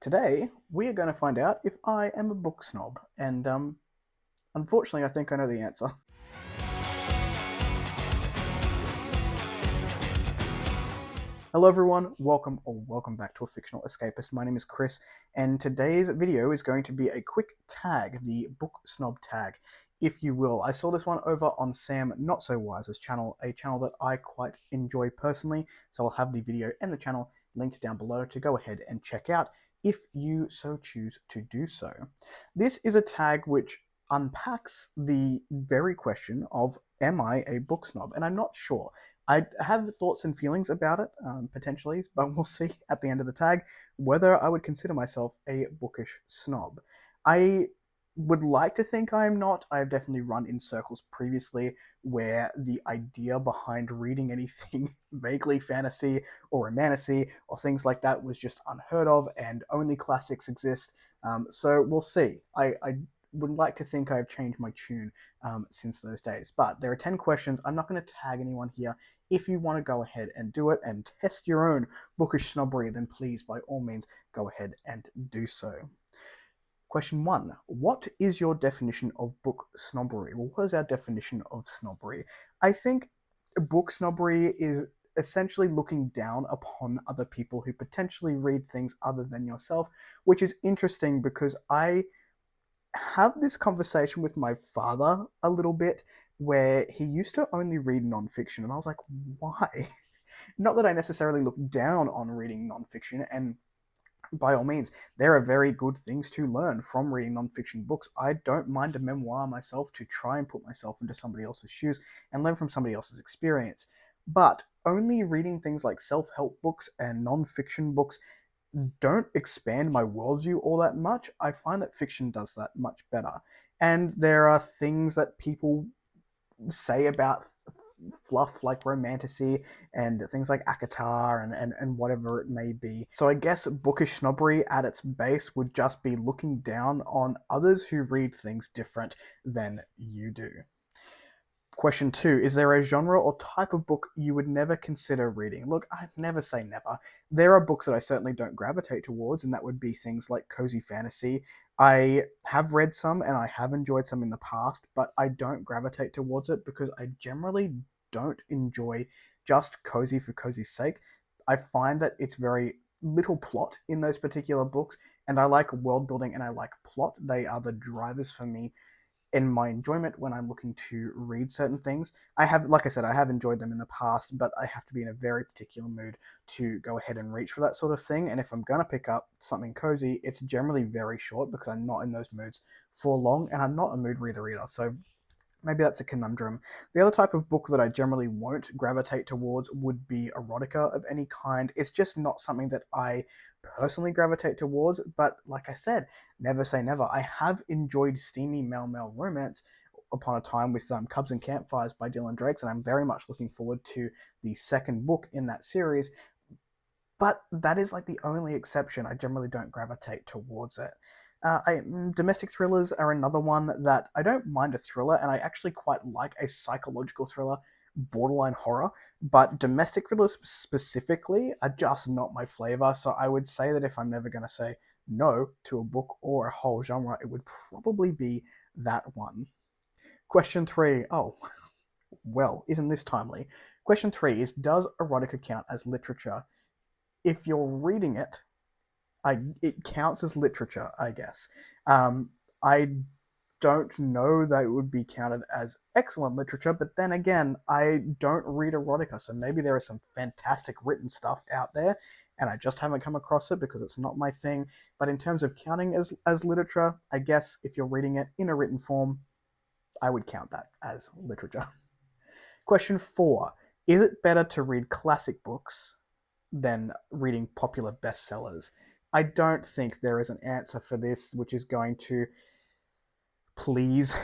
Today, we are going to find out if I am a book snob, and unfortunately, I think I know the answer. Hello, everyone. Welcome back to A Fictional Escapist. My name is Kris, and today's video is going to be a quick tag, the Book Snob Tag, if you will. I saw this one over on Sam Not So Wise's channel, a channel that I quite enjoy personally, so I'll have the video and the channel linked down below to go ahead and check out if you so choose to do so. This is a tag which unpacks the very question of, am I a book snob? And I'm not sure. I have thoughts and feelings about it, potentially, but we'll see at the end of the tag whether I would consider myself a bookish snob. I would like to think I am not. I have definitely run in circles previously where the idea behind reading anything vaguely fantasy or romantasy or things like that was just unheard of and only classics exist. So we'll see. I would like to think I've changed my tune since those days. But there are 10 questions. I'm not going to tag anyone here. If you want to go ahead and do it and test your own bookish snobbery, then please, by all means, go ahead and do so. Question 1. What is your definition of book snobbery? Well, what is our definition of snobbery? I think book snobbery is essentially looking down upon other people who potentially read things other than yourself, which is interesting because I have this conversation with my father a little bit where he used to only read nonfiction, and I was like, why? Not that I necessarily look down on reading nonfiction, and by all means, there are very good things to learn from reading nonfiction books. I don't mind a memoir myself to try and put myself into somebody else's shoes and learn from somebody else's experience. But only reading things like self-help books and nonfiction books don't expand my worldview all that much. I find that fiction does that much better. And there are things that people say about fluff like romantasy and things like akatar and whatever it may be. So I guess bookish snobbery at its base would just be looking down on others who read things different than you do. Question 2, is there a genre or type of book you would never consider reading? Look, I'd never say never. There are books that I certainly don't gravitate towards, and that would be things like cozy fantasy. I have read some and I have enjoyed some in the past, but I don't gravitate towards it because I generally don't enjoy just cozy for cozy's sake. I find that it's very little plot in those particular books, and I like world building and I like plot. They are the drivers for me in my enjoyment when I'm looking to read certain things. I have, like I said, I have enjoyed them in the past, but I have to be in a very particular mood to go ahead and reach for that sort of thing. And if I'm going to pick up something cozy, it's generally very short because I'm not in those moods for long, and I'm not a mood reader either. So maybe that's a conundrum. The other type of book that I generally won't gravitate towards would be erotica of any kind. It's just not something that I personally gravitate towards, but like I said, never say never. I have enjoyed steamy male romance upon a time with Cubs and Campfires by Dylan Drakes, and I'm very much looking forward to the second book in that series. But that is like the only exception. I generally don't gravitate towards it. Domestic thrillers are another one that I don't mind a thriller, and I actually quite like a psychological thriller, borderline horror. But domestic thrillers specifically are just not my flavor. So I would say that if I'm never going to say no to a book or a whole genre, it would probably be that one. Question 3. Oh, well, isn't this timely? Question 3 is, does erotica count as literature? If you're reading it, it counts as literature, I guess. I don't know that it would be counted as excellent literature, but then again, I don't read erotica, so maybe there is some fantastic written stuff out there, and I just haven't come across it because it's not my thing. But in terms of counting as literature, I guess if you're reading it in a written form, I would count that as literature. Question 4. Is it better to read classic books than reading popular bestsellers? I don't think there is an answer for this which is going to please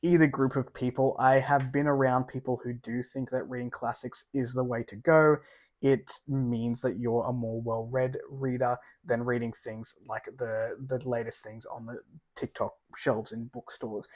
either group of people. I have been around people who do think that reading classics is the way to go. It means that you're a more well-read reader than reading things like the latest things on the TikTok shelves in bookstores.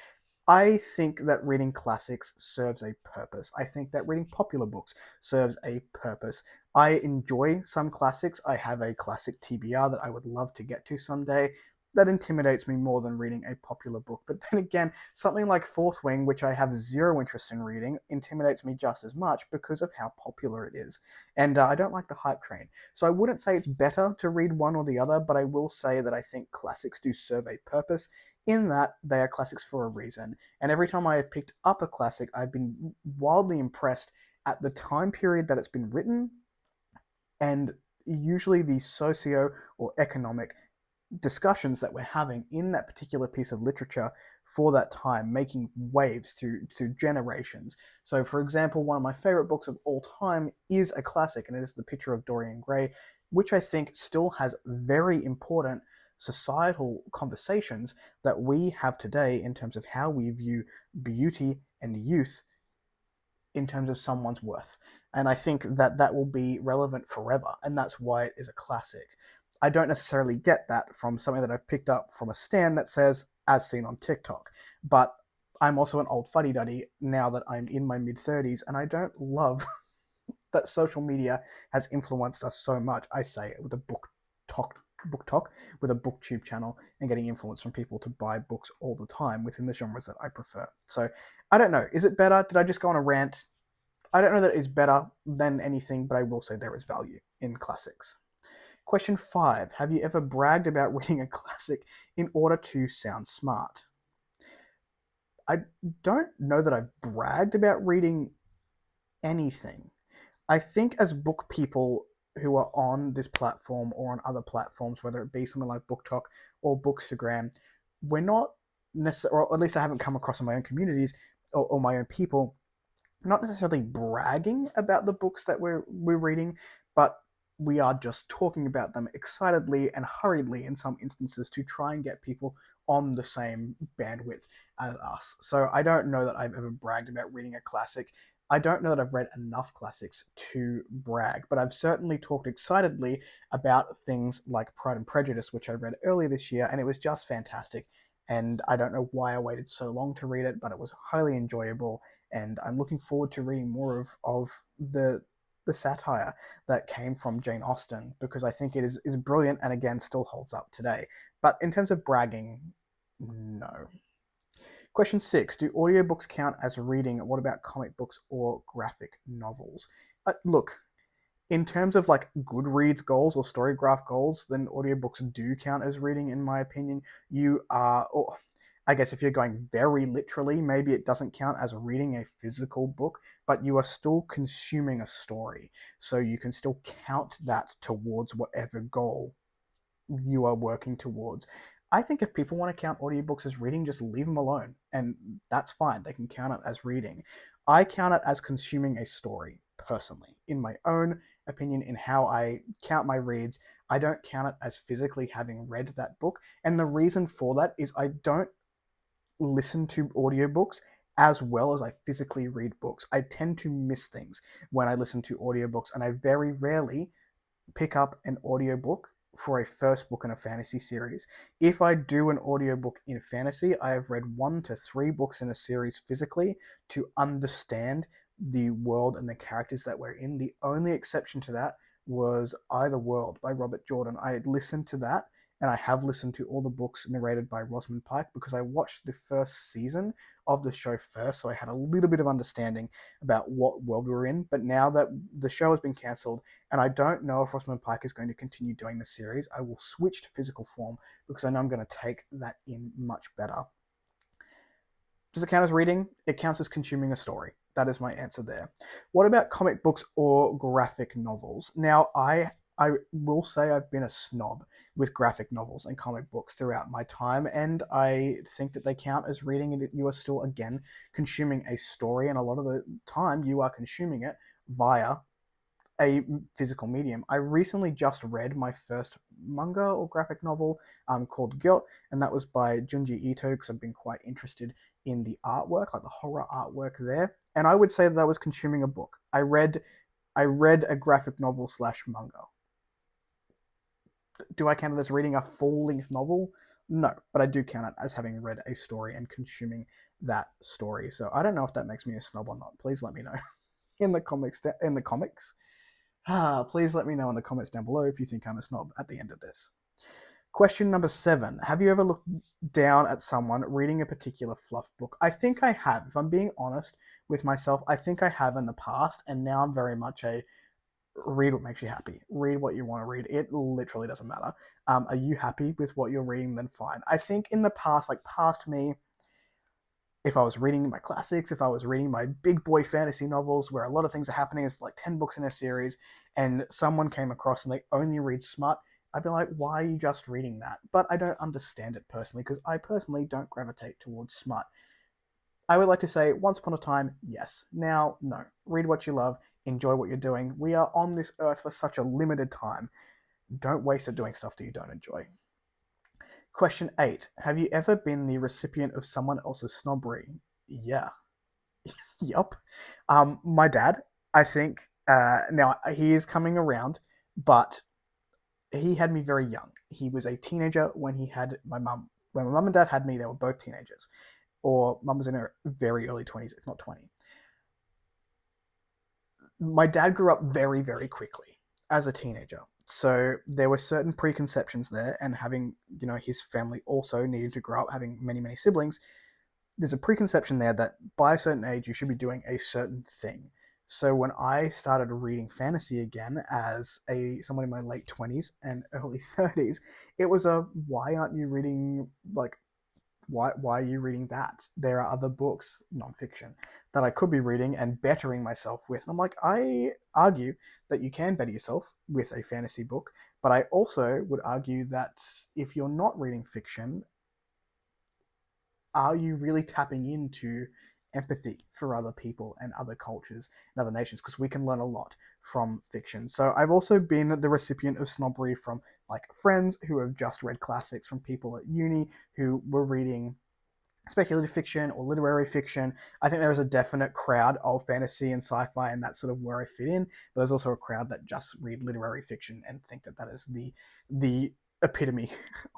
I think that reading classics serves a purpose. I think that reading popular books serves a purpose. I enjoy some classics. I have a classic TBR that I would love to get to someday. That intimidates me more than reading a popular book. But then again, something like Fourth Wing, which I have zero interest in reading, intimidates me just as much because of how popular it is. And I don't like the hype train. So I wouldn't say it's better to read one or the other, but I will say that I think classics do serve a purpose in that they are classics for a reason. And every time I have picked up a classic, I've been wildly impressed at the time period that it's been written and usually the socio or economic discussions that we're having in that particular piece of literature for that time, making waves to generations. So, for example, one of my favorite books of all time is a classic, and it is The Picture of Dorian Gray, which I think still has very important societal conversations that we have today in terms of how we view beauty and youth in terms of someone's worth. And I think that that will be relevant forever, and that's why it is a classic. I don't necessarily get that from something that I've picked up from a stand that says, as seen on TikTok. But I'm also an old fuddy duddy now that I'm in my mid 30s, and I don't love that social media has influenced us so much. I say it with a book talk with a booktube channel and getting influence from people to buy books all the time within the genres that I prefer. So I don't know. Is it better? Did I just go on a rant? I don't know that it is better than anything, but I will say there is value in classics. Question 5. Have you ever bragged about reading a classic in order to sound smart? I don't know that I've bragged about reading anything. I think as book people who are on this platform or on other platforms, whether it be something like Book Talk or Bookstagram, we're not necessarily, or at least I haven't come across in my own communities or my own people, not necessarily bragging about the books that we're reading, but we are just talking about them excitedly and hurriedly in some instances to try and get people on the same bandwidth as us. So I don't know that I've ever bragged about reading a classic. I don't know that I've read enough classics to brag, but I've certainly talked excitedly about things like Pride and Prejudice, which I read earlier this year, and it was just fantastic. And I don't know why I waited so long to read it, but it was highly enjoyable, and I'm looking forward to reading more of the satire that came from Jane Austen, because I think it is brilliant and again still holds up today. But in terms of bragging, no. Question 6. Do audiobooks count as reading? What about comic books or graphic novels? Look, in terms of like Goodreads goals or Storygraph goals, then audiobooks do count as reading, in my opinion. You are, or I guess if you're going very literally, maybe it doesn't count as reading a physical book, but you are still consuming a story. So you can still count that towards whatever goal you are working towards. I think if people want to count audiobooks as reading, just leave them alone, and that's fine. They can count it as reading. I count it as consuming a story, personally. In my own opinion, in how I count my reads, I don't count it as physically having read that book. And the reason for that is I don't listen to audiobooks as well as I physically read books. I tend to miss things when I listen to audiobooks, and I very rarely pick up an audiobook for a first book in a fantasy series. If I do an audiobook in fantasy, I have read 1 to 3 books in a series physically to understand the world and the characters that we're in. The only exception to that was I the World by Robert Jordan. I had listened to that, and I have listened to all the books narrated by Rosamund Pike because I watched the first season of the show first, so I had a little bit of understanding about what world we were in. But now that the show has been cancelled, and I don't know if Rosamund Pike is going to continue doing the series, I will switch to physical form because I know I'm going to take that in much better. Does it count as reading? It counts as consuming a story. That is my answer there. What about comic books or graphic novels? Now, I will say I've been a snob with graphic novels and comic books throughout my time, and I think that they count as reading, and you are still, again, consuming a story, and a lot of the time you are consuming it via a physical medium. I recently just read my first manga or graphic novel called Gyot, and that was by Junji Ito because I've been quite interested in the artwork, like the horror artwork there. And I would say that I was consuming a book. I read a graphic novel slash manga. Do I count it as reading a full-length novel? No, but I do count it as having read a story and consuming that story. So I don't know if that makes me a snob or not. Please let me know in the comments. Please let me know in the comments down below if you think I'm a snob at the end of this. Question number 7. Have you ever looked down at someone reading a particular fluff book? I think I have. If I'm being honest with myself, I think I have in the past, and now I'm very much a read what makes you happy. Read what you want to read. It literally doesn't matter. Are you happy with what you're reading? Then fine. I think in the past, like past me, if I was reading my classics, if I was reading my big boy fantasy novels where a lot of things are happening, it's like 10 books in a series, and someone came across and they only read smut, I'd be like, why are you just reading that? But I don't understand it personally because I personally don't gravitate towards smut. I would like to say, once upon a time, yes. Now, no. Read what you love, enjoy what you're doing. We are on this earth for such a limited time. Don't waste it doing stuff that you don't enjoy. Question 8. Have you ever been the recipient of someone else's snobbery? Yeah. Yup. My dad, I think, now he is coming around, but he had me very young. He was a teenager when he had my mum. When my mum and dad had me, they were both teenagers. Or mum was in her very early 20s, if not 20. My dad grew up very, very quickly as a teenager. So there were certain preconceptions there, and having, his family also needed to grow up having many, many siblings, there's a preconception there that by a certain age you should be doing a certain thing. So when I started reading fantasy again as someone in my late 20s and early 30s, it was a why aren't you reading like why are you reading that? There are other books, nonfiction, that I could be reading and bettering myself with. And I'm like, I argue that you can better yourself with a fantasy book, but I also would argue that if you're not reading fiction, are you really tapping into empathy for other people and other cultures and other nations? Because we can learn a lot from fiction. So I've also been the recipient of snobbery from like friends who have just read classics, from people at uni who were reading speculative fiction or literary fiction. I think there is a definite crowd of fantasy and sci-fi, and that's sort of where I fit in. But there's also a crowd that just read literary fiction and think that that is the epitome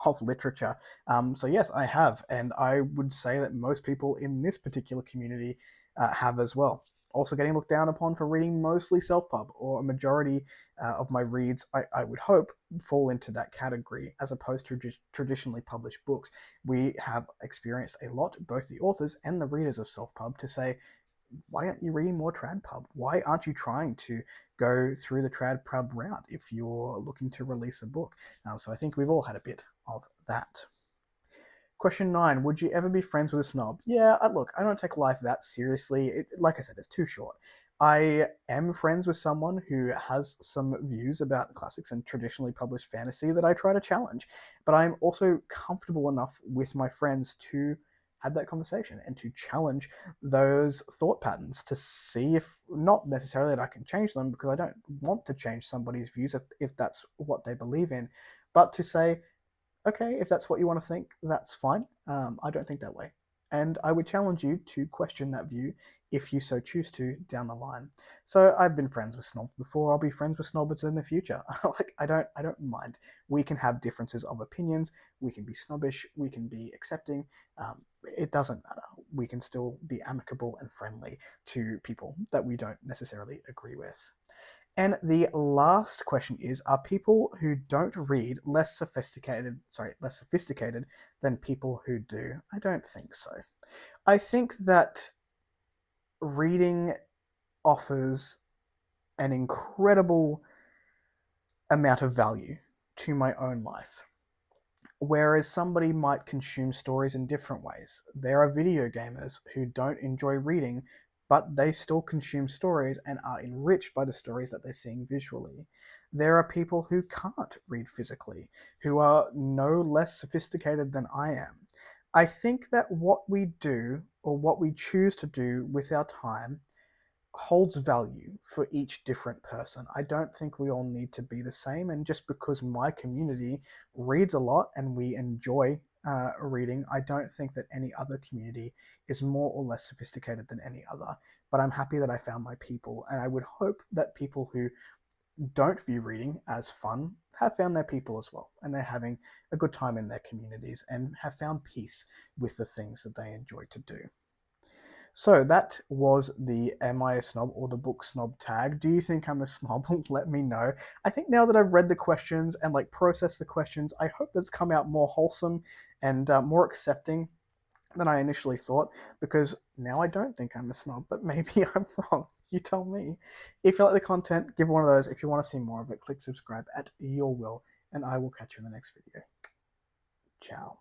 of literature. So yes, I have, and I would say that most people in this particular community have as well. Also getting looked down upon for reading mostly self-pub, or a majority of my reads, I would hope, fall into that category as opposed to traditionally published books. We have experienced a lot, both the authors and the readers of self-pub, to say, why aren't you reading more trad pub? Why aren't you trying to go through the trad pub route if you're looking to release a book? So I think we've all had a bit of that. Question 9. Would you ever be friends with a snob? Yeah, look, I don't take life that seriously. Like I said, it's too short. I am friends with someone who has some views about classics and traditionally published fantasy that I try to challenge. But I'm also comfortable enough with my friends to have that conversation and to challenge those thought patterns to see if, not necessarily that I can change them, because I don't want to change somebody's views if that's what they believe in, but to say, okay, if that's what you want to think, that's fine. I don't think that way. And I would challenge you to question that view if you so choose to down the line. So I've been friends with snobs before. I'll be friends with snobs in the future. Like I don't mind. We can have differences of opinions. We can be snobbish. We can be accepting. It doesn't matter. We can still be amicable and friendly to people that we don't necessarily agree with. And the last question is, are people who don't read less sophisticated than people who do? I don't think so. I think that reading offers an incredible amount of value to my own life. Whereas somebody might consume stories in different ways. There are video gamers who don't enjoy reading, but they still consume stories and are enriched by the stories that they're seeing visually. There are people who can't read physically, who are no less sophisticated than I am. I think that what we do, or what we choose to do with our time, holds value for each different person. I don't think we all need to be the same. And just because my community reads a lot and we enjoy reading, I don't think that any other community is more or less sophisticated than any other. But I'm happy that I found my people, and I would hope that people who don't view reading as fun have found their people as well, and they're having a good time in their communities and have found peace with the things that they enjoy to do. So that was the Am I a Snob or the Book Snob tag. Do you think I'm a snob? Let me know. I think now that I've read the questions and like processed the questions, I hope that's come out more wholesome and more accepting than I initially thought, because now I don't think I'm a snob, but maybe I'm wrong. You tell me. If you like the content, give one of those. If you want to see more of it, click subscribe at your will, and I will catch you in the next video. Ciao.